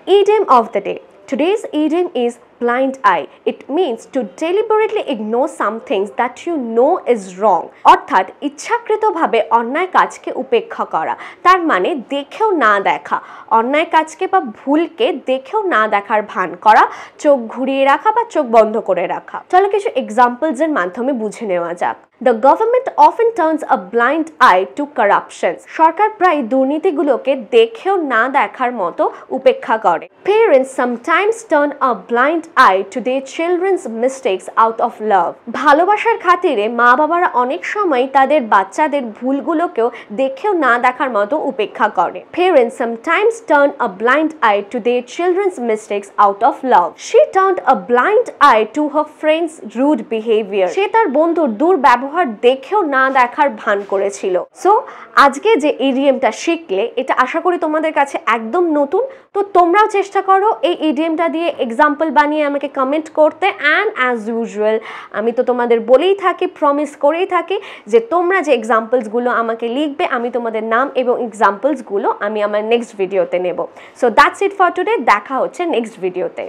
Idiom of the day. Today's idiom is blind eye. It means to deliberately ignore some things that you know is wrong. অর্থাৎ ইচ্ছাকৃতভাবে অন্যায় কাজকে উপেক্ষা করা। তার মানে দেখেও না দেখা, অন্যায় কাজকে বা ভুলকে দেখেও না দেখার ভান করা, চোখ ঘুরিয়ে রাখা বা চোখ বন্ধ করে রাখা। চলো কিছু এক্সাম্পলস এর মাধ্যমে বুঝে নেওয়া যাক। The government often turns a blind eye to corruption. সরকার প্রায় দুর্নীতিগুলোকে দেখেও না দেখার মতো উপেক্ষা করে। Parents sometimes turn a blind eye to their children's mistakes out of love. ভালোবাসার খাতিরে মা বাবারা অনেক সময় তাদের বাচ্চাদের ভুলগুলোকেও দেখেও না দেখার মতো উপেক্ষা করে। Parents sometimes turn a blind eye to their children's mistakes out of love. She turned a blind eye to her friend's rude behavior. সে তার বন্ধুর দুর্ব্যবহার দেখেও না দেখার ভান করেছিল। সো আজকে যে ইডিয়মটা শিখলে এটা আশা করি তোমাদের কাছে একদম নতুন। তো তোমরাও চেষ্টা করো এই ইডিয়মটা দিয়ে এক্সাম্পল বানিয়ে আমাকে কমেন্ট করতে। অ্যান্ড অ্যাজ ইউজুয়াল আমি তো তোমাদের বলেই থাকি, প্রমিস করেই থাকি যে তোমরা যে এক্সাম্পলসগুলো আমাকে লিখবে আমি তোমাদের নাম এবং এক্সাম্পলসগুলো আমি আমার নেক্সট ভিডিওতে নেব। So that's it for today. দেখা হচ্ছে নেক্সট ভিডিওতে।